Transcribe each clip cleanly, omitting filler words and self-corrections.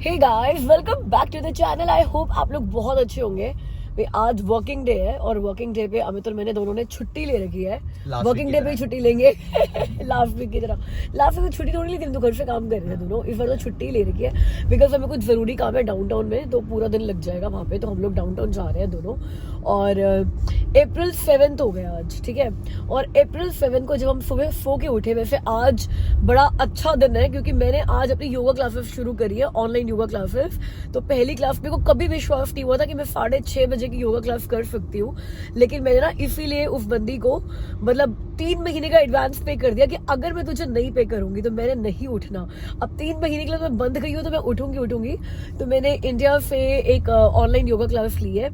Hey guys, welcome back to the channel. I hope आप लोग बहुत अच्छे होंगे। भाई आज वर्किंग डे है और वर्किंग डे पे अमित और मैंने दोनों ने छुट्टी ले रखी है। वर्किंग डे पे ही छुट्टी लेंगे लास्ट वीक की तरह। लास्ट वीक छुट्टी थोड़ी ली थी, हम तो घर से काम कर रहे थे दोनों। इस बार तो छुट्टी ले रखी है बिकॉज हमें कुछ जरूरी काम है डाउनटाउन में, तो पूरा दिन लग जाएगा वहाँ पे। तो हम लोग डाउनटाउन जा रहे हैं दोनों। और अप्रैल 7 हो गया आज, ठीक है। और अप्रैल 7 को जब हम सुबह सो के उठे, वैसे आज बड़ा अच्छा दिन है क्योंकि मैंने आज अपनी योगा क्लासेस शुरू करी है, ऑनलाइन योगा क्लासेस। तो पहली क्लास मेरे को कभी विश्वास नहीं हुआ था कि मैं 6:30 बजे की योगा क्लास कर सकती हूँ, लेकिन मैंने ना इसीलिए उस बंदी को मतलब 3 महीने का एडवांस पे कर दिया कि अगर मैं तुझे नहीं पे करूंगी तो मैंने नहीं उठना। अब 3 महीने के लिए मैं बंद गई हूँ तो मैं उठूंगी। तो मैंने इंडिया से एक ऑनलाइन योगा क्लास ली है।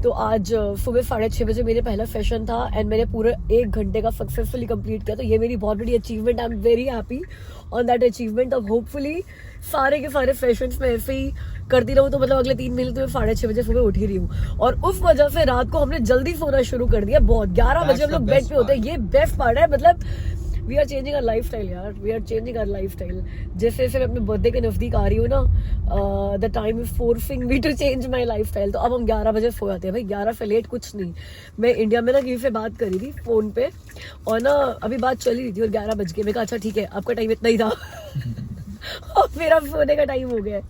तो आज सुबह 6:30 बजे मेरे पहला सेशन था एंड मैंने पूरे 1 घंटे का सक्सेसफुली कंप्लीट किया। तो ये मेरी बहुत बड़ी achievement. I am very happy on that achievement. अब होपफुली सारे के सारे सेशंस में ऐसे ही करती रहूँ, तो मतलब अगले 3 महीने तो मैं 6:30 बजे सुबह उठ ही रही हूँ। और उस वजह से रात को हमने जल्दी सोना शुरू कर दिया। बहुत 11 बजे हम लोग बेड पे होते हैं। ये बेस्ट पार्ट है, मतलब we are changing our lifestyle यार, we are changing our lifestyle. जैसे जैसे मैं अपने बर्थडे के नजदीक आ रही हूँ ना, the time is forcing me to change my lifestyle. तो अब हम 11 बजे सो जाते हैं भाई, 11 से लेट कुछ नहीं। मैं इंडिया में ना किसी से बात करी थी फोन पे और ना अभी बात चली रही थी और 11 बज गए। मैं कहा अच्छा ठीक है, आपका टाइम इतना ही था और मेरा सोने का टाइम हो गया।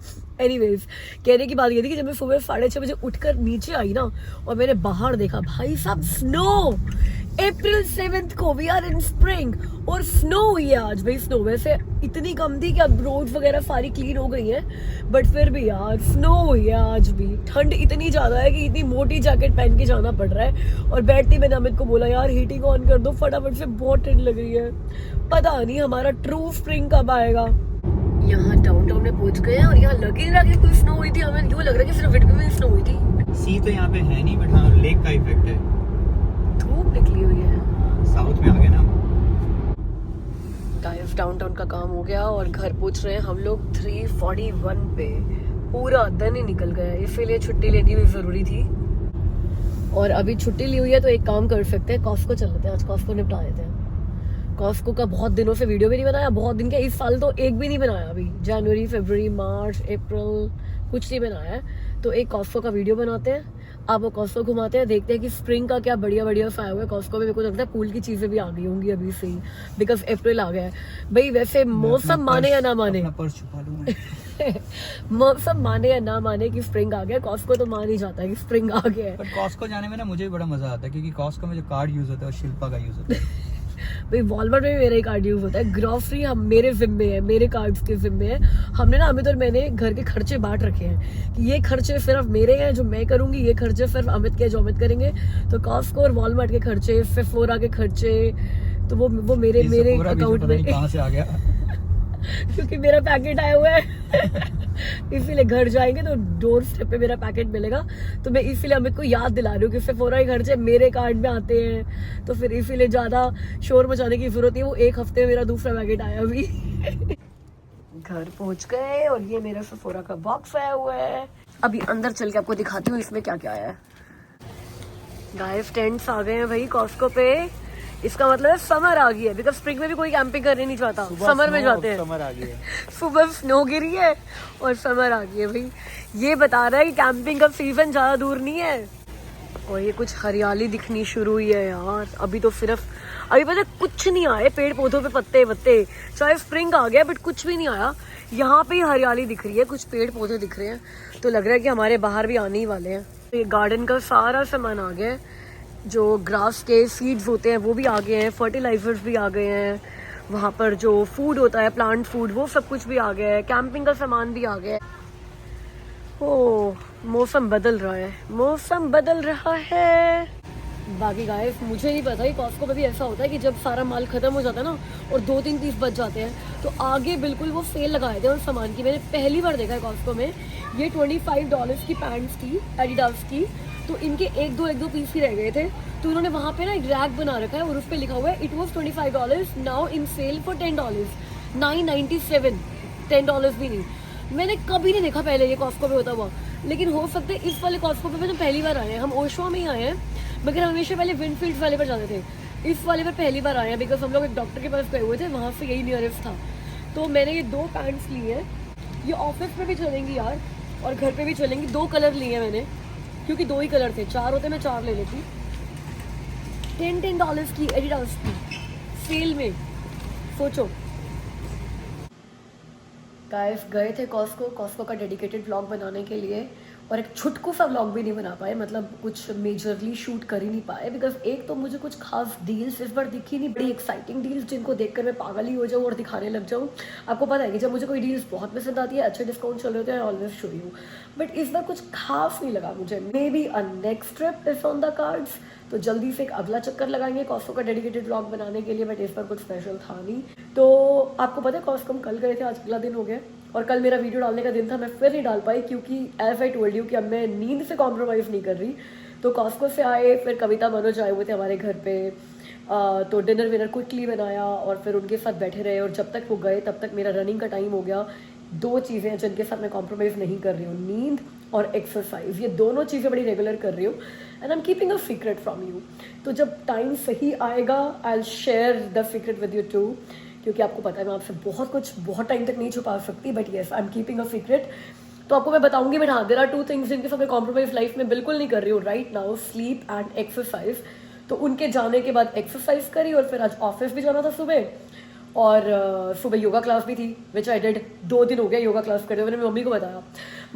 एनीवेज, कहने की बात ये थी कि जब मैं सुबह 6:30 बजे उठकर नीचे आई ना और मैंने बाहर देखा, भाई साहब स्नो। अप्रैल 7 को वी आर इन स्प्रिंग और स्नो हुई है आज भाई। स्नो वैसे इतनी कम थी कि अब रोड वगैरह सारी क्लीन हो गई हैं, बट फिर भी यार स्नो हुई है आज भी। ठंड इतनी ज्यादा है कि इतनी मोटी जैकेट पहन के जाना पड़ रहा है। और बैठती मैंने अमित को बोला यार हीटिंग ऑन कर दो फटाफट से, बहुत ठंड लग रही है। पता नहीं हमारा ट्रू स्प्रिंग कब आएगा। यहाँ डाउनटाउन में पहुंच गए और यहाँ लग ही नहीं रहा कि कोई स्नो हुई थी। हमें यूँ लग रहा है कि सिर्फ विडबी में स्नो हुई थी। सी तो यहाँ पे है नहीं, बट हाँ लेक का इफेक्ट है। धूप निकली हुई है, साउथ में आ गए ना। गाइस डाउनटाउन का काम हो गया और घर पहुंच रहे हैं हम लोग 3:41 पे। पूरा दिन ही निकल गया, इसीलिए छुट्टी लेनी भी जरूरी थी। और अभी छुट्टी ली हुई है तो एक काम कर सकते हैं, कॉस्को चल लेते हैं। आज कॉस्को निपटा देते हैं। कॉस्को का बहुत दिनों से वीडियो भी नहीं बनाया, बहुत दिन के, इस साल तो एक भी नहीं बनाया। अभी जनवरी, फरवरी, मार्च, अप्रैल कुछ नहीं बनाया है। तो एक कॉस्को का वीडियो बनाते हैं, आपको कॉस्को घुमाते हैं, देखते हैं कि स्प्रिंग का क्या बढ़िया बढ़िया सा आया हुआ है कॉस्को में। मेरे को लगता है पूल की चीजें भी आ गई होंगी अभी से ही, बिकॉज अप्रैल आ गया है भाई। वैसे मौसम माने या ना माने, मौसम माने या ना माने कि स्प्रिंग आ गया, कॉस्को तो मान ही जाता है कि स्प्रिंग आ गया है। पर कॉस्को जाने में ना मुझे भी बड़ा मजा आता है क्योंकि कॉस्को में जो कार्ड यूज होता है वो शिल्पा का यूज होता है। भाई वॉलमार्ट में भी मेरा ही कार्ड यूज होता है। ग्रोसरी हम मेरे जिम्मे है, मेरे कार्ड्स के जिम्मे है। हमने ना अमित और मैंने घर के खर्चे बांट रखे हैं कि ये खर्चे सिर्फ मेरे हैं जो मैं करूंगी, ये खर्चे सिर्फ अमित के जो अमित करेंगे। तो कॉस्को और वॉलमार्ट के खर्चे, सेफोरा के खर्चे, तो वो मेरे अकाउंट में कहाँ से आ गया क्योंकि मेरा पैकेट आया हुआ है इसीलिए घर जाएंगे तो डोर स्टेप पे मेरा पैकेट मिलेगा। तो मैं इसीलिए अमित को याद दिला रही हूँ कि सेफोरा के खर्चे मेरे कार्ड में आते हैं, तो फिर इसीलिए ज्यादा शोर मचाने की जरूरत नहीं है। वो एक हफ्ते में मेरा दूसरा पैकेट आया अभी घर पहुंच गए और ये मेरा सेफोरा का बॉक्स आया हुआ है। अभी अंदर चल के आपको दिखाती हूँ इसमें क्या क्या आया है। गाइस टेंट्स आ गए हैं भाई कॉस्को पे। इसका मतलब है समर आ गई है, बिकॉज स्प्रिंग में भी कोई कैंपिंग करने नहीं चाहता, समर में जाते हैं। समर आ गई है, सुबह स्नो गिरी है और समर आ गई है भाई। ये बता रहा है कि कैंपिंग का सीजन ज्यादा दूर नहीं है। और ये कुछ हरियाली दिखनी शुरू हुई है यार। अभी तो सिर्फ अभी पता कुछ नहीं आए पेड़ पौधों पे, पत्ते वत्ते, चाहे स्प्रिंग आ गया बट कुछ भी नहीं आया। यहाँ पे हरियाली दिख रही है, कुछ पेड़ पौधे दिख रहे हैं, तो लग रहा है कि हमारे बाहर भी आने ही वाले हैं। ये गार्डन का सारा सामान आ गया है, जो ग्रास के सीड्स होते हैं वो भी आ गए हैं, फर्टिलाइजर्स भी आ गए हैं, वहाँ पर जो फूड होता है प्लांट फूड वो सब कुछ भी आ गया है, कैंपिंग का सामान भी आ गया है। ओह मौसम बदल रहा है, मौसम बदल रहा है। बाकी गाइस मुझे नहीं पता, कॉस्को में भी ऐसा होता है कि जब सारा माल खत्म हो जाता है ना और 2-3 पीस बच जाते हैं तो आगे बिल्कुल वो सेल लगाए थे और सामान की। मैंने पहली बार देखा है कॉस्को में। ये $25 की पैंट्स थी एडिडास की, तो इनके एक दो पीस ही रह गए थे। तो उन्होंने वहाँ पे ना एक रैक बना रखा है और उस पे लिखा हुआ है it was $25 now in sale for $10, $9.97, $10 भी नहीं। मैंने कभी नहीं देखा पहले ये कॉस्को पे होता हुआ, लेकिन हो सकता है इस वाले कॉस्को पे तो पहली बार आए हैं। हम ओशो में ही आए हैं, मगर हमेशा पहले विंडफील्ड वाले पर जाते थे। इस वाले पर पहली बार आए हैं बिकॉज हम लोग एक डॉक्टर के पास गए हुए थे, वहाँ से यही नियरेस्ट था। तो मैंने ये 2 पैंट्स लिए हैं ये ऑफिस में भी चलेंगी यार, और घर पे भी चलेंगी। 2 कलर लिए हैं मैंने, क्योंकि 2 ही कलर थे, 4 होते मैं 4 ले लेती। $10 की एडिडास की सेल में, सोचो। गाइस गए थे कॉस्को का डेडिकेटेड व्लॉग बनाने के लिए, और एक छुटकू सा व्लॉग भी नहीं बना पाए, मतलब कुछ मेजरली शूट कर ही नहीं पाए, बिकॉज एक तो मुझे कुछ खास डील्स इस बार दिखी नहीं, बड़ी एक्साइटिंग डील्स जिनको देखकर मैं पागल ही हो जाऊँ और दिखाने लग जाऊँ। आपको पता है कि जब मुझे कोई डील्स बहुत पसंद आती है, अच्छे डिस्काउंट चल रहे होते हैं, I always show you, but इस बार कुछ खास नहीं लगा मुझे। May be a next trip is on the cards, तो जल्दी से एक अगला चक्कर लगाएंगे कॉस्को का डेडिकेटेड व्लॉग बनाने के लिए, बट इस बार कुछ स्पेशल था नहीं। तो आपको पता है कॉस्को हम कल गए थे, आज अगला दिन हो गया, और कल मेरा वीडियो डालने का दिन था, मैं फिर नहीं डाल पाई, क्योंकि एज आई टोल्ड यू कि अब मैं नींद से कॉम्प्रोमाइज़ नहीं कर रही। तो कॉस्को से आए, फिर कविता मनोज आए हुए थे हमारे घर पे, तो डिनर विनर क्विकली बनाया और फिर उनके साथ बैठे रहे, और जब तक वो गए तब तक मेरा रनिंग का टाइम हो गया। 2 चीज़ें हैं जिनके साथ मैं कॉम्प्रोमाइज़ नहीं कर रही हूँ, नींद और एक्सरसाइज, ये दोनों चीज़ें बड़ी रेगुलर कर रही हूँ, and I am keeping a secret from you. तो जब टाइम सही आएगा I will share the secret with you too, क्योंकि आपको पता है मैं आपसे बहुत टाइम तक नहीं छुपा सकती, but yes I am keeping a secret. तो आपको मैं बताऊंगी, बट हाँ, देयर आर 2 थिंग्स जिनके साथ मैं कॉम्प्रोमाइज लाइफ में बिल्कुल नहीं कर रही हूँ right now, sleep and exercise. तो उनके जाने के बाद एक्सरसाइज करी, और फिर आज ऑफिस भी जाना था सुबह, और सुबह योगा क्लास भी थी, विच आई डिड। 2 दिन हो गया योगा क्लास करते हुए। मैंने मम्मी को बताया,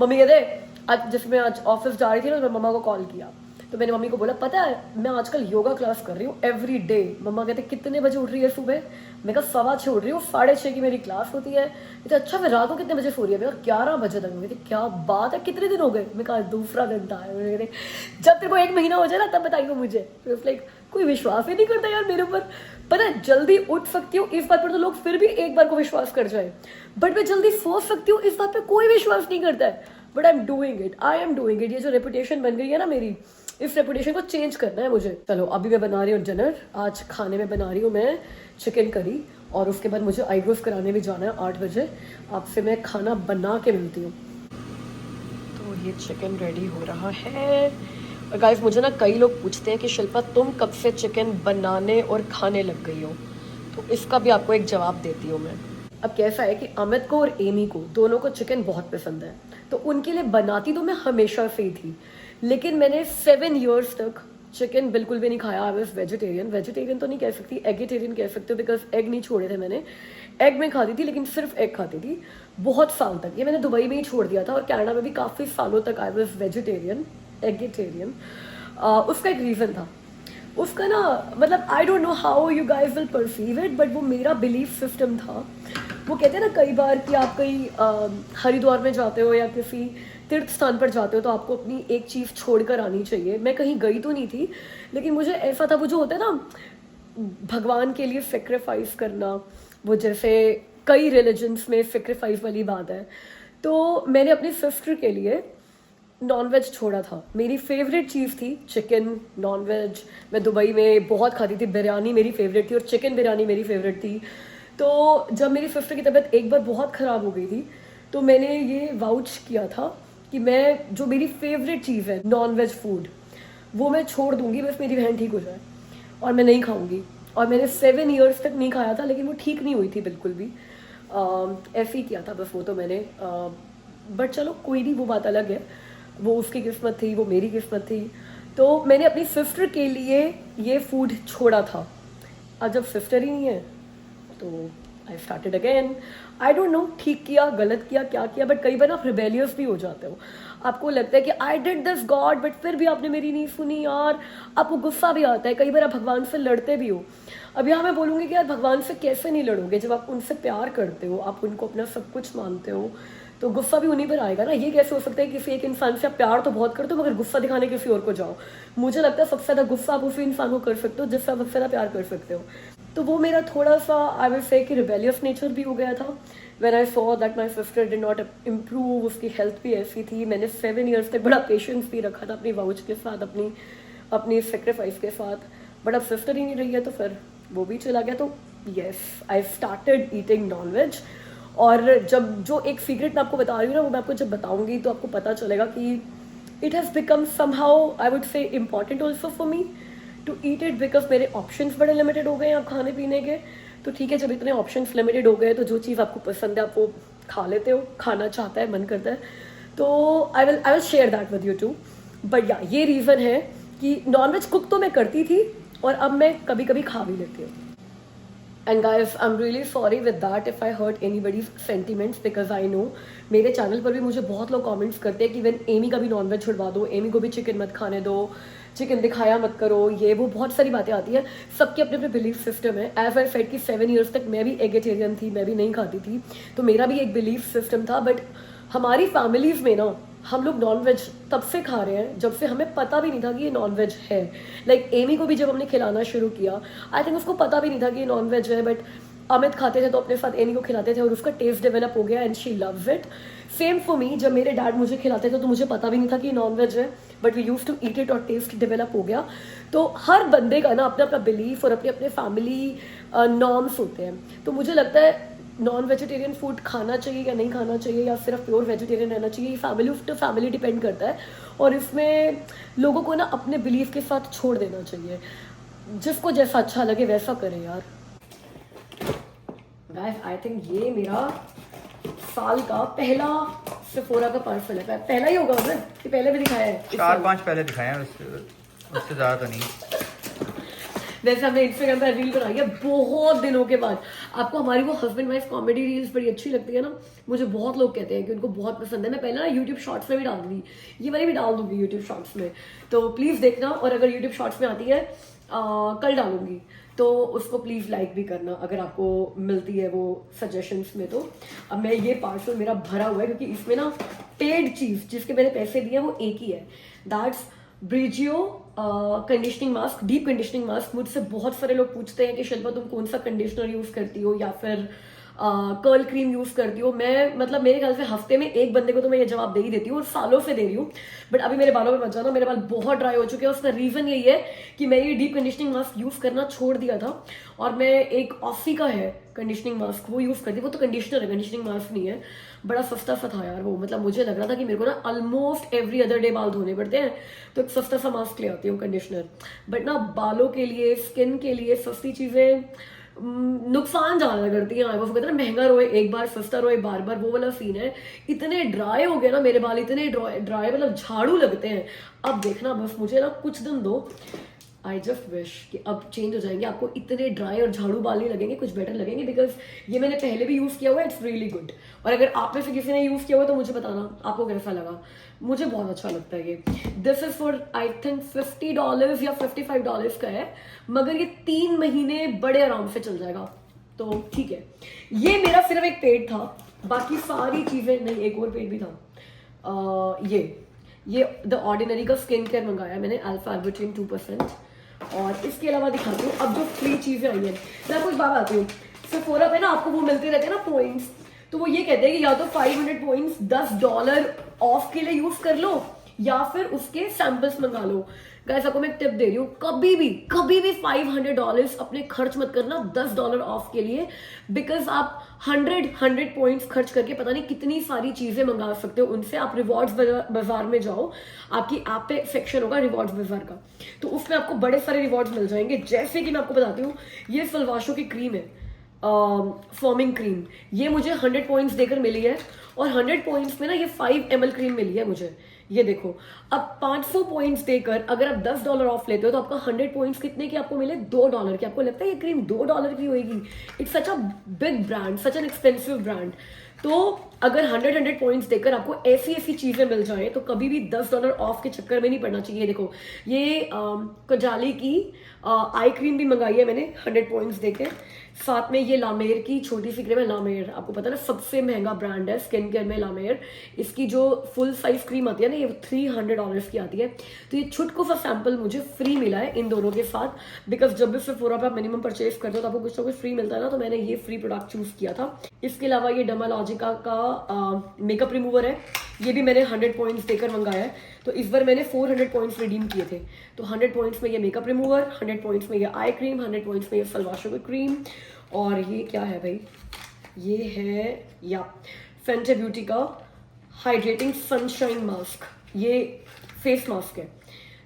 मम्मी कहते आज जिसमें आज ऑफिस जा रही थी ना, तो मैं मम्मा को कॉल किया, तो मैंने मम्मी को बोला पता है मैं आजकल योगा क्लास कर रही हूँ एवरी डे। मम्मा कहते कितने बजे उठ रही है सुबह? मैं कहा 6:15 उठ रही हूँ, 6:30 की मेरी क्लास होती है। कहते अच्छा फिर रात को कितने बजे सो रही है? मैं 11 बजे तक। कहते क्या बात है, कितने दिन हो गए? मैं कहा दूसरा दिन था। कहते जब तेरे को 1 महीना हो जाए ना तब बताइए मुझे। तो लाइक कोई विश्वास ही नहीं करता यार मेरे ऊपर। पता है जल्दी उठ सकती हूँ इस बात पर तो लोग फिर भी एक बार को विश्वास कर जाए, बट मैं जल्दी सो सकती हूँ इस बात पर कोई विश्वास नहीं करता है। But I am doing it. ये जो रेपुटेशन बन गई है ना मेरी, इस रेपुटेशन को चेंज करना है मुझे। चलो अभी मैं बना रही हूँ डिनर। आज खाने में बना रही हूँ मैं चिकन करी, और उसके बाद मुझे आईब्रोज कराने भी जाना है 8 बजे। आपसे मैं खाना बना के मिलती हूँ। तो ये चिकन रेडी हो रहा है। और गाइस मुझे ना कई लोग पूछते हैं कि शिल्पा तुम कब से चिकन बनाने और खाने लग गई हो, तो इसका भी आपको एक जवाब देती हूँ मैं। अब कैसा है कि अमित को और एमी को दोनों को चिकन बहुत पसंद है, तो उनके लिए बनाती तो मैं हमेशा से ही थी, लेकिन मैंने 7 years तक चिकन बिल्कुल भी नहीं खाया। आई वाज वेजिटेरियन तो नहीं कह सकती, एगिटेरियन कह सकते हो, बिकॉज एग नहीं छोड़े थे मैंने। एग में खाती थी लेकिन सिर्फ एग खाती थी बहुत साल तक। ये मैंने दुबई में ही छोड़ दिया था, और कनाडा में भी काफ़ी सालों तक आई वाज वेजिटेरियन, एगिटेरियन। उसका एक रीज़न था, उसका ना मतलब I don't know how you guys will perceive it, but वो मेरा बिलीफ सिस्टम था। वो कहते हैं ना कई बार कि आप कहीं हरिद्वार में जाते हो या किसी तीर्थ स्थान पर जाते हो तो आपको अपनी एक चीज़ छोड़कर आनी चाहिए। मैं कहीं गई तो नहीं थी, लेकिन मुझे ऐसा था, वो जो होता है ना भगवान के लिए सेक्रीफाइस करना, वो जैसे कई रिलीजन्स में सेक्रीफाइस वाली बात है। तो मैंने अपनी सिस्टर के लिए नॉनवेज छोड़ा था। मेरी फेवरेट चीज़ थी चिकन, नॉनवेज। मैं दुबई में बहुत खाती थी, बिरयानी मेरी फेवरेट थी, और चिकन बिरयानी मेरी फेवरेट थी। तो जब मेरी सिस्टर की तबीयत एक बार बहुत ख़राब हो गई थी, तो मैंने ये वाउच किया था कि मैं जो मेरी फेवरेट चीज़ है नॉनवेज फूड, वो मैं छोड़ दूंगी बस मेरी बहन ठीक हो जाए, और मैं नहीं खाऊंगी। और मैंने 7 years तक नहीं खाया था, लेकिन वो ठीक नहीं हुई थी बिल्कुल भी। ऐसे ही किया था बस वो तो मैंने। बट चलो कोई नहीं, वो बात अलग है, वो उसकी किस्मत थी, वो मेरी किस्मत थी। तो मैंने अपनी सिस्टर के लिए ये फूड छोड़ा था। अब जब सिस्टर ही नहीं है तो I started again. I don't know ठीक किया गलत किया क्या किया, बट कई बार आप रिबेलियस भी हो जाते हो। आपको लगता है कि I did this God, but फिर भी आपने मेरी नहीं सुनी यार। आपको गुस्सा भी आता है, कई बार आप भगवान से लड़ते भी हो। अब यहाँ मैं बोलूँगी कि यार भगवान से कैसे नहीं लड़ोगे, जब आप उनसे प्यार करते हो, आप उनको अपना सब कुछ मानते हो, तो गुस्सा भी उन्हीं पर आएगा ना। ये कैसे हो सकता है किसी एक इंसान से आप प्यार तो बहुत करते हो मगर गुस्सा दिखाने किसी और को जाओ। मुझे लगता है सबसे ज़्यादा गुस्सा आप उसी इंसान को कर सकते हो जिससे आप सबसे ज़्यादा प्यार कर सकते हो। तो वो मेरा थोड़ा सा आई विल से कि रिबेलियस नेचर भी हो गया था। When I saw that my sister did not improve, उसकी हेल्थ भी ऐसी थी। मैंने 7 years तक बड़ा पेशेंस भी रखा था अपनी वाउच के साथ, अपनी सेक्रीफाइस के साथ, बट अब सिस्टर ही नहीं रही है तो फिर वो भी चला गया। तो yes, I started eating nonveg. और जब जो एक सीक्रेट मैं आपको बता रही हूँ ना, वो मैं आपको जब बताऊंगी तो आपको पता चलेगा कि it has become somehow I would say important also for me to eat it, because मेरे ऑप्शंस बड़े लिमिटेड हो गए हैं अब खाने पीने के। तो ठीक है, जब इतने ऑप्शंस लिमिटेड हो गए तो जो चीज़ आपको पसंद है आप वो खा लेते हो, खाना चाहता है, मन करता है, तो I will share that with you too. But या ये रीज़न है कि नॉनवेज कुक तो मैं करती थी और अब मैं कभी कभी खा भी लेती हूँ। And guys I am really sorry with that if I hurt anybody's sentiments, because I know मेरे चैनल पर भी मुझे बहुत लोग कमेंट्स करते हैं कि वेन एमी का भी नॉनवेज छुड़वा दो, एमी को भी चिकन मत खाने दो, चिकन दिखाया मत करो, ये वो बहुत सारी बातें आती हैं। सबके अपने अपने बिलीफ सिस्टम है। एज आई सेड कि 7 years तक मैं भी एगेटेरियन थी, मैं भी नहीं खाती थी, तो मेरा भी एक बिलीफ सिस्टम था। बट हमारी फैमिलीज़ में ना हम लोग नॉनवेज तब से खा रहे हैं जब से हमें पता भी नहीं था कि ये नॉनवेज है। लाइक एमी को भी जब हमने खिलाना शुरू किया, आई थिंक उसको पता भी नहीं था कि ये नॉनवेज है, बट अमित खाते थे तो अपने साथ एमी को खिलाते थे और उसका टेस्ट डेवलप हो गया and she loves it. Same for me, जब मेरे डैड मुझे खिलाते थे तो मुझे पता भी नहीं था कि नॉनवेज है, but we use to eat it और टेस्ट डेवलप हो गया। तो हर बंदे का ना अपना अपना बिलीफ और अपने अपने फैमिली नॉर्म्स होते हैं। तो मुझे लगता है नॉन वेजिटेरियन फूड खाना चाहिए या नहीं खाना चाहिए, या सिर्फ प्योर वेजिटेरियन रहना चाहिए, ये फैमिली टू फैमिली डिपेंड करता है। और इसमें लोगों को ना अपने बिलीफ के साथ छोड़ देना चाहिए, जिसको जैसा अच्छा लगे वैसा करें यार। गाइस आई थिंक ये मेरा साल का पहला सेफोरा का पार्सल है। पहला ही होगा उधर कि पहले भी दिखाया है? 4-5 पहले दिखाए हैं, उससे ज़्यादा तो नहीं। वैसे हमने इंस्टाग्राम पर रील बनाई है बहुत दिनों के बाद। आपको हमारी वो हस्बैंड वाइफ कॉमेडी रील्स बड़ी अच्छी लगती है ना, मुझे बहुत लोग कहते हैं कि उनको बहुत पसंद है। मैं पहले ना यूट्यूब शॉर्ट्स में भी डाल दूंगी, ये वाली भी डाल दूंगी यूट्यूब शॉर्ट्स में, तो प्लीज़ देखना। और अगर यूट्यूब शॉर्ट्स में आती है कल डालूंगी, तो उसको प्लीज़ लाइक भी करना अगर आपको मिलती है वो सजेशंस में। तो अब मैं ये पार्सल मेरा भरा हुआ है क्योंकि इसमें ना पेड चीज़ जिसके मैंने पैसे दिए वो एक ही है, that's Briogeo conditioning mask, deep conditioning mask. मुझसे बहुत सारे लोग पूछते हैं कि शिल्पा तुम कौन सा कंडीशनर यूज़ करती हो या फिर कर्ल क्रीम यूज़ करती हो। मैं मतलब मेरे ख्याल से हफ्ते में एक बंदे को तो मैं ये जवाब दे ही देती हूँ और सालों से दे रही हूँ। बट अभी मेरे बालों में मत जाना, मेरे बाल बहुत ड्राई हो चुके हैं। उसका रीज़न यही है कि मैं ये डीप कंडीशनिंग मास्क यूज़ करना छोड़ दिया था और मैं एक ऑसी का है कंडीशनिंग मास्क वो यूज़ करती। वो तो कंडीशनर है, कंडीशनिंग मास्क नहीं है। बड़ा सस्ता सा था यार वो, मतलब मुझे लग रहा था कि मेरे को ना ऑलमोस्ट एवरी अदर डे बाल धोने पड़ते हैं, तो एक सस्ता सा मास्क ले आती हूँ कंडीशनर। बट ना बालों के लिए, स्किन के लिए सस्ती चीज़ें नुकसान ज़्यादा करती हैं। वो कहते हैं ना महंगा रोए एक बार, सस्ता रोए बार बार, वो वाला सीन है। इतने ड्राई हो गए ना मेरे बाल, इतने ड्राई मतलब झाड़ू लगते हैं। अब देखना बस मुझे ना कुछ दिन दो, आई जस्ट विश कि अब चेंज हो जाएंगे, आपको इतने ड्राई और झाड़ू बाल नहीं लगेंगे, कुछ बेटर लगेंगे। बिकॉज ये मैंने पहले भी यूज़ किया हुआ है, इट्स रियली गुड। और अगर आप में से किसी ने यूज़ किया हुआ तो मुझे बताना आपको कैसा लगा, मुझे बहुत अच्छा लगता है ये। This is for I think $50 या $55 का है, मगर ये 3 महीने बड़े आराम से चल जाएगा, तो ठीक है। ये मेरा सिर्फ एक पेड था, बाकी सारी चीज़ें नहीं, एक और पेड भी था। ये द ऑर्डिनरी का स्किन केयर मंगाया मैंने, अल्फा एल्बुटिन 2%। और इसके अलावा दिखाती हूँ अब जो फ्री चीज़ें आई हैं। मैं कुछ बात आती हूँ, सेफोरा पे ना आपको वो मिलते रहते हैं ना पॉइंट्स, तो वो ये कहते हैं कि या तो 500 पॉइंट्स $10 ऑफ के लिए यूज़ कर लो या फिर उसके सैम्पल्स मंगा लो। गाइस आपको मैं एक टिप दे रही हूँ, कभी भी $500 अपने खर्च मत करना $10 ऑफ के लिए। बिकॉज आप 100 पॉइंट्स खर्च करके पता नहीं कितनी सारी चीजें मंगा सकते हो उनसे। आप रिवॉर्ड्स बाजार में जाओ, आपकी ऐप पे सेक्शन होगा रिवॉर्ड्स बाजार का, तो उसमें आपको बड़े सारे रिवॉर्ड्स मिल जाएंगे। जैसे कि मैं आपको बताती हूँ, ये सलवाशो की क्रीम है, फॉर्मिंग क्रीम, ये मुझे 100 पॉइंट्स देकर मिली है। और 100 पॉइंट्स में ना ये 5 ml क्रीम मिली है मुझे, ये देखो। अब 500 पॉइंट्स देकर अगर आप $10 ऑफ लेते हो तो आपका 100 पॉइंट्स कितने की आपको मिले? $2 की। आपको लगता है ये क्रीम $2 की होगी? It's such a big brand, such an expensive brand. तो अगर 100 पॉइंट्स देकर आपको ऐसी ऐसी चीज़ें मिल जाएं तो कभी भी $10 ऑफ के चक्कर में नहीं पड़ना चाहिए। देखो ये कजाली की आई क्रीम भी मंगाई है मैंने 100 पॉइंट्स देकर। साथ में ये लामेर की छोटी सी क्रीम है, लामेर आपको पता है ना सबसे महंगा ब्रांड है स्किन केयर में लामेर। इसकी जो फुल साइज क्रीम आती है ना, ये $300 की आती है। तो ये छुटको सा सैंपल मुझे फ्री मिला है इन दोनों के साथ। बिकॉज जब भी सेफोरा पे आप मिनिमम परचेज करते हो तो आपको कुछ ना कुछ फ्री मिलता है ना, तो मैंने ये फ्री प्रोडक्ट चूज किया था। इसके अलावा ये डर्मालॉजिका का मेकअप रिमूवर है, ये भी मैंने 100 पॉइंट्स देकर मंगाया है। तो इस बार मैंने 400 पॉइंट्स रिडीम किए थे। तो 100 पॉइंट्स में ये मेकअप रिमूवर, 100 पॉइंट्स में ये आई क्रीम, 100 पॉइंट्स में ये सलवाशो की क्रीम। और ये क्या है भाई, ये है या फेंटे ब्यूटी का हाइड्रेटिंग सनशाइन मास्क, ये फेस मास्क है।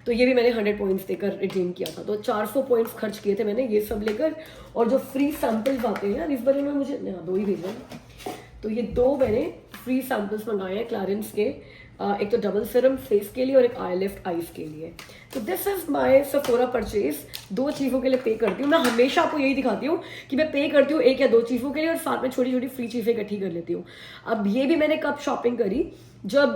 तो ये भी मैंने 100 पॉइंट्स देकर रिडीम किया था। तो 400 पॉइंट्स खर्च किए थे मैंने ये सब लेकर। और जो फ्री सैंपल्स आते हैं यार, इस बारे में मुझे 2 ही भेजा, तो ये 2 मैंने फ्री सैम्पल्स मंगाए हैं क्लैरेंस के, एक तो डबल सीरम फेस के लिए और एक आई लिफ्ट आईज के लिए। तो this is my Sephora purchase. 2 चीज़ों के लिए पे करती हूँ मैं, हमेशा आपको यही दिखाती हूँ कि मैं पे करती हूँ 1 या 2 चीज़ों के लिए और साथ में छोटी छोटी फ्री चीज़ें इकट्ठी कर लेती हूँ। अब ये भी मैंने कब शॉपिंग करी, जब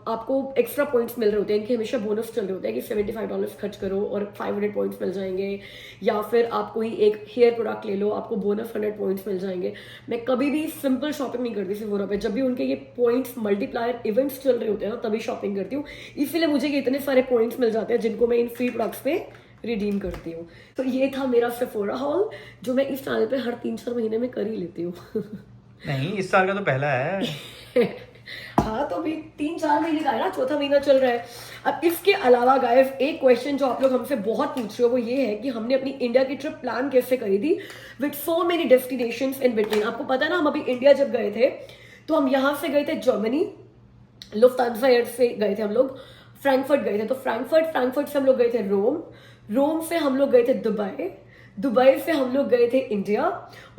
आपको एक्स्ट्रा पॉइंट्स मिल रहे होते हैं, इनके हमेशा बोनस चल रहे होते हैं कि $75 खर्च करो और 500 पॉइंट्स मिल जाएंगे, या फिर आप कोई एक हेयर प्रोडक्ट ले लो आपको बोनस 100 पॉइंट्स मिल जाएंगे। मैं कभी भी सिंपल शॉपिंग नहीं करती सेफोरा पे, जब भी उनके ये पॉइंट्स मल्टीप्लायर इवेंट्स चल रहे होते हैं ना तभी शॉपिंग करती हूँ। इसीलिए मुझे ये इतने सारे पॉइंट्स मिल जाते हैं जिनको मैं इन फ्री प्रोडक्ट्स पे रिडीम करती हूँ। तो ये था मेरा सेफोरा हॉल जो मैं इस चैनल पे हर 3-4 महीने में कर ही लेती हूँ। नहीं, इस साल का तो पहला है। हाँ तो अभी 3-4 महीने का है ना, 4था महीना चल रहा है। अब इसके अलावा गाइस एक क्वेश्चन जो आप लोग हमसे बहुत पूछ रहे हो वो ये है कि हमने अपनी इंडिया की ट्रिप प्लान कैसे करी थी with so many destinations in between. आपको पता है ना, हम अभी इंडिया जब गए थे तो हम यहाँ से गए थे जर्मनी, लुफ्तांसा एयर से गए थे हम लोग, फ्रैंकफर्ट गए थे, तो फ्रैंकफर्ट से हम लोग गए थे रोम से हम लोग गए थे दुबई से हम लोग गए थे इंडिया,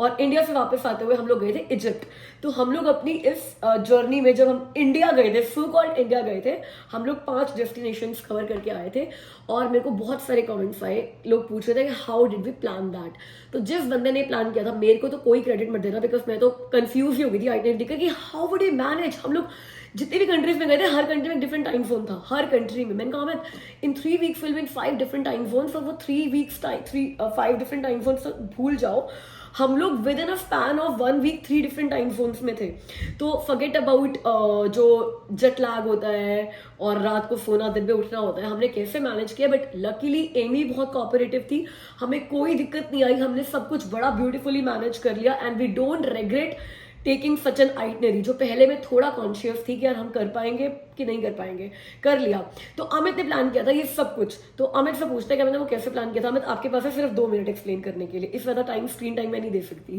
और इंडिया से वापस आते हुए हम लोग गए थे इजिप्ट। तो हम लोग अपनी इस जर्नी में जब हम इंडिया गए थे, सो कॉल्ड इंडिया गए थे, हम लोग 5 डेस्टिनेशंस कवर करके आए थे। और मेरे को बहुत सारे कमेंट्स आए, लोग पूछ रहे थे कि how did we plan that. तो जिस बंदे ने प्लान किया था मेरे को तो कोई क्रेडिट मत देना, बिकॉज मैं तो कंफ्यूज ही हो गई थी आइडेंटिटी का कि हाउ वुड यू मैनेज। हम लोग जितनी भी कंट्रीज में गए थे हर कंट्री में डिफरेंट टाइम जोन था, हर कंट्री में। मैंने कहा मैं इन 3 weeks will be in 5 different time Jones, और वो 3 वीक्स 5 डिफरेंट टाइम जोन्स भूल जाओ। हम लोग within a span of 1 week 3 different time zones में थे। तो फॉरगेट अबाउट जो जेट लैग होता है और रात को सोना दिन में उठना होता है, हमने कैसे मैनेज किया। बट लकीली एमी बहुत कोऑपरेटिव थी, हमें कोई दिक्कत नहीं आई, हमने सब कुछ बड़ा ब्यूटीफुली मैनेज कर लिया। And we don't regret taking such an itinerary, जो पहले मैं थोड़ा कॉन्शियस थी कि यार हम कर पाएंगे कि नहीं कर पाएंगे, कर लिया। तो अमित ने प्लान किया था ये सब कुछ। तो अमित से पूछते हैं कि मैंने वो कैसे प्लान किया था। अमित आपके पास है सिर्फ 2 मिनट एक्सप्लेन करने के लिए, इस ज़्यादा टाइम स्क्रीन टाइम मैं नहीं दे सकती।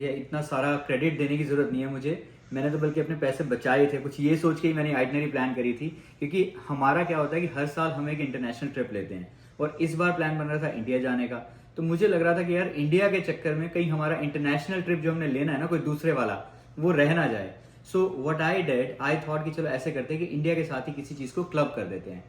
ये इतना सारा क्रेडिट देने की जरूरत नहीं है मुझे, मैंने तो बल्कि अपने पैसे बचाए थे, कुछ ये सोच के ही मैंने आइटनरी प्लान करी थी। क्योंकि हमारा क्या होता है कि हर साल हम एक इंटरनेशनल ट्रिप लेते हैं, और इस बार प्लान बन रहा था इंडिया जाने का। तो मुझे लग रहा था कि यार इंडिया के चक्कर में कहीं हमारा इंटरनेशनल ट्रिप जो हमने लेना है ना कोई दूसरे वाला, वो रह ना जाए। So what I did, I thought कि चलो ऐसे करते हैं कि इंडिया के साथ ही किसी चीज को क्लब कर देते हैं।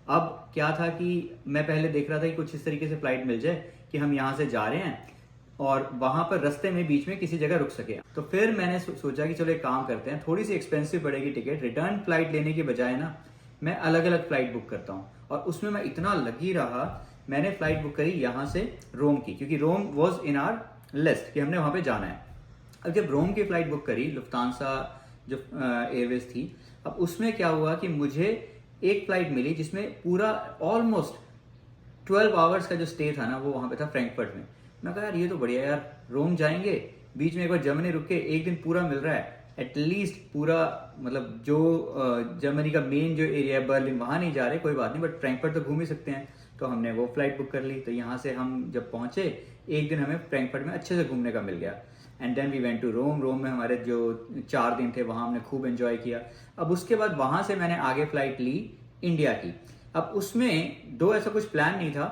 अब क्या था कि मैं पहले देख रहा था कि कुछ इस तरीके से फ्लाइट मिल जाए कि हम यहाँ से जा रहे हैं और वहां पर रास्ते में बीच में किसी जगह रुक सके। तो फिर मैंने सोचा कि चलो एक काम करते हैं, थोड़ी सी एक्सपेंसिव पड़ेगी टिकट, रिटर्न फ्लाइट लेने के बजाय ना मैं अलग अलग फ्लाइट बुक करता हूँ। और उसमें मैं इतना लगी रहा, मैंने फ्लाइट बुक करी यहाँ से रोम की, क्योंकि Rome was in our list कि हमने वहां पे जाना है। अब जब रोम की फ्लाइट बुक करी, लुफ्तांसा जो एयरवेज थी, अब उसमें क्या हुआ कि मुझे एक फ्लाइट मिली जिसमें पूरा ऑलमोस्ट 12 आवर्स का जो स्टे था ना वो वहां पे था फ्रैंकफर्ट में। मैं कहा यार ये तो बढ़िया यार, रोम जाएंगे, बीच में एक बार जर्मनी रुक के 1 दिन पूरा मिल रहा है, एटलीस्ट पूरा, मतलब जो जर्मनी का मेन जो एरिया है बर्लिन, वहां नहीं जा रहे कोई बात नहीं, बट फ्रैंकफर्ट तो घूम ही सकते हैं। तो हमने वो फ्लाइट बुक कर ली। तो यहाँ से हम जब पहुंचे 1 दिन हमें फ्रैंकफर्ट में अच्छे से घूमने का मिल गया। And then we went to Rome में हमारे जो 4 दिन थे वहाँ हमने खूब एंजॉय किया। अब उसके बाद वहाँ से मैंने आगे फ्लाइट ली इंडिया की। अब उसमें 2 ऐसा कुछ प्लान नहीं था,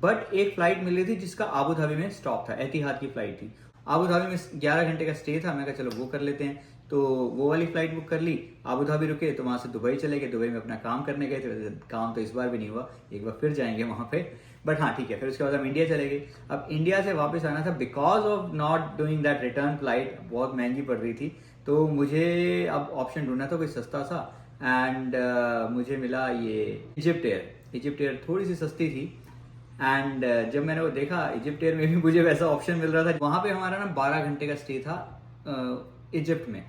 बट एक फ्लाइट मिल रही थी जिसका आबू धाबी में स्टॉप था, एतिहाद की फ्लाइट थी। आबू धाबी में 11 घंटे का स्टे था, मैं कहा चलो वो कर लेते हैं। तो वो वाली फ्लाइट बुक कर ली, आबू धाबी रुके, तो वहां से दुबई चले गए, दुबई में अपना काम करने गए थे। काम तो इस बार भी नहीं हुआ, एक बार फिर जाएंगे वहां पे, बट हाँ ठीक है। फिर उसके बाद हम इंडिया चले गए। अब इंडिया से वापस आना था, because of not doing that return flight बहुत महंगी पड़ रही थी, तो मुझे अब ऑप्शन ढूंढना था कोई सस्ता सा। एंड मुझे मिला ये इजिप्ट एयर थोड़ी सी सस्ती थी। एंड जब मैंने वो देखा, इजिप्ट एयर में भी मुझे वैसा ऑप्शन मिल रहा था। वहां पे हमारा ना 12 घंटे का स्टे था इजिप्ट में।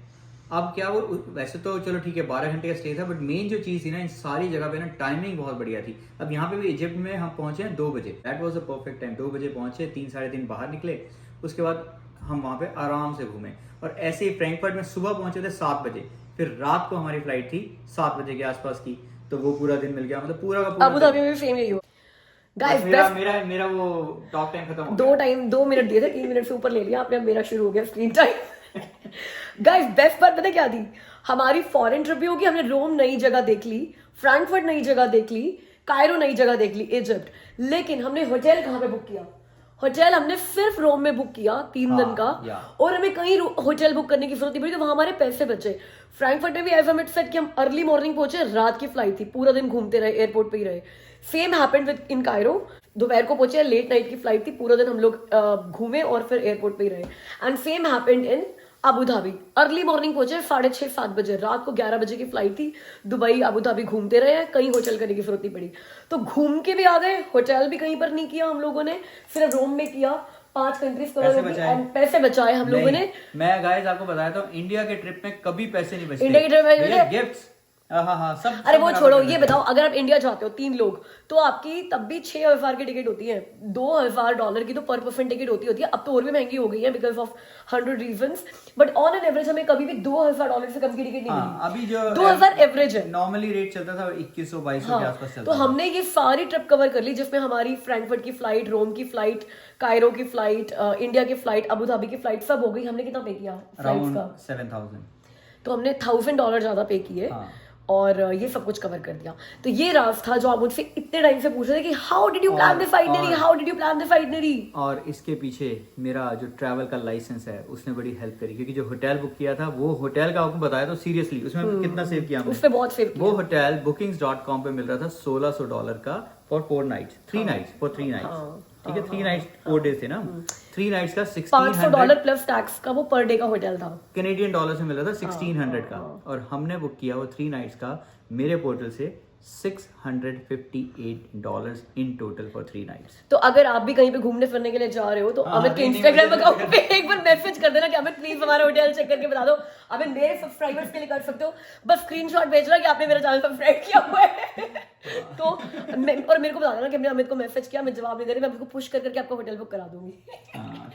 अब क्या वो, वैसे तो चलो ठीक है 12 घंटे का स्टे था, बट मेन जो चीज थी ना इन सारी जगह पे ना टाइमिंग बहुत बढ़िया थी। अब यहाँ पे भी इजिप्ट में हम पहुंचे 2 बजे, that was a perfect time. 2 बजे पहुंचे, 3 साढ़े 3 बाहर निकले, उसके बाद हम वहां पे आराम से घूमे। और ऐसे ही फ्रैंकफर्ट में सुबह पहुंचे थे 7 बजे, फिर रात को हमारी फ्लाइट थी 7 बजे के आसपास की, तो वो पूरा दिन मिल गया, मतलब पूरा का पूरा। अबू धाबी में सेम यही हुआ गाइस। मेरा वो टॉक टाइम खत्म हो गया। 2 मिनट दिए थे, 3 मिनट से ऊपर ले लिया आपने, अब मेरा शुरू हो गया स्क्रीन टाइम। गाइस बेस्ट बात पता क्या थी, हमारी फॉरेन ट्रिप भी होगी, हमने रोम नई जगह देख ली, फ्रैंकफर्ट नई जगह देख ली, कायरो नई जगह देख ली, इजिप्ट, लेकिन हमने होटल कहाँ पे बुक किया? होटल हमने सिर्फ रोम में बुक किया 3 दिन का, या। और हमें कहीं होटल बुक करने की जरूरत नहीं पड़ी, तो वहां हमारे पैसे बचे। फ्रैंकफर्ट में भी एज हम इट सेड कि हम अर्ली मॉर्निंग पहुंचे, रात की फ्लाइट थी, पूरा दिन घूमते रहे, एयरपोर्ट पे ही रहे। Same happened with in Cairo, दोपहर को पहुंचे, लेट नाइट की फ्लाइट थी, पूरा दिन हम लोग घूमे और फिर एयरपोर्ट पे ही रहे। And same happened in Abu Dhabi, early morning पहुंचे 6:30-7 बजे, रात को 11 बजे की फ्लाइट थी, दुबई अबू धाबी घूमते रहे, कहीं होटल करने की जरूरत नहीं पड़ी। तो घूम के भी आ गए, होटल भी कहीं पर नहीं किया हम लोगों ने, सिर्फ रोम में किया, 5 कंट्रीज कवर हो गई, पैसे बचाए हम लोगों ने। मैं गाइस आपको बताया था, इंडिया के ट्रिप में कभी पैसे नहीं बचते। इंडिया के ट्रिप में गिफ्ट्स, हाँ सब। अरे वो छोड़ो, ये बताओ, अगर आप इंडिया जाते हो 3 लोग, तो आपकी तब भी 6,000 की टिकट होती है, $2,000 की तो पर पर्सन टिकट होती है। अब तो और भी महंगी हो गई है because of 100 reasons, but on an average हमें कभी भी $2,000 से कम की टिकट नहीं मिली। अभी जो 2,000 एवरेज है, नॉर्मली रेट चलता था 2100-2200 के आसपास चलता तो हमने ये सारी ट्रिप कवर कर ली, जिसमें हमारी फ्रैंकफर्ट की फ्लाइट, रोम की फ्लाइट, कायरो की फ्लाइट, इंडिया की फ्लाइट, अबू धाबी की फ्लाइट, सब हो गई। हमने कितना पे किया फ्लाइट्स का? 7,000। तो हमने $1,000 ज्यादा पे किए, और ये सब कुछ कवर कर दिया। तो ये राज था जो आप मुझसे इतने टाइम से पूछ रहे थे कि how did you plan this itinerary, how did you plan this itinerary. और इसके पीछे मेरा जो ट्रैवल का लाइसेंस है उसने बड़ी हेल्प करी, क्योंकि जो होटल बुक किया था वो होटल का आपको बताया तो सीरियसली उसमें कितना सेव किया हमने। उसपे बहुत सेव किया। वो होटल bookings.com पे मिल रहा था $1,600 का for 4 nights, 3 nights for 3 nights, ठीक है, 3 नाइट्स 4 डेज थे ना, 3 नाइट्स का $500 प्लस टैक्स का वो पर डे का होटल था, कैनेडियन डॉलर से मिल रहा था 1,600 का, और हमने बुक किया वो 3 नाइट्स का मेरे पोर्टल से $658 इन टोटल फॉर 3 नाइट्स। तो अगर आप भी कहीं पे घूमने फिरने के लिए जा रहे हो तो अमित के इंस्टाग्राम अकाउंट पे एक बार मैसेज कर देना कि अमित प्लीज हमारा होटल चेक करके बता दो। अमित मेरे सब्सक्राइबर्स के लिए कर सकते हो, बस स्क्रीनशॉट भेजना कि आपने मेरा चैनल सब्सक्राइब किया हुआ है। तो और मेरे को बता देना कि हमने अमित को मैसेज किया, मैं जवाब नहीं दे रही, मैं आपको पुश करके आपका होटल बुक करा दूंगी।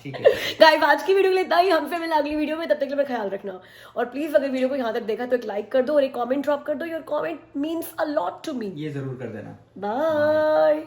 ठीक है गाइस, आज की वीडियो के लिए इतना ही, हमसे मिलना अगली वीडियो में, तब तक के लिए ख्याल रखना। और प्लीज अगर वीडियो को यहाँ तक देखा तो एक लाइक कर दो और एक कमेंट ड्रॉप कर दो, your comment means a lot to me. ये जरूर कर देना। बाय।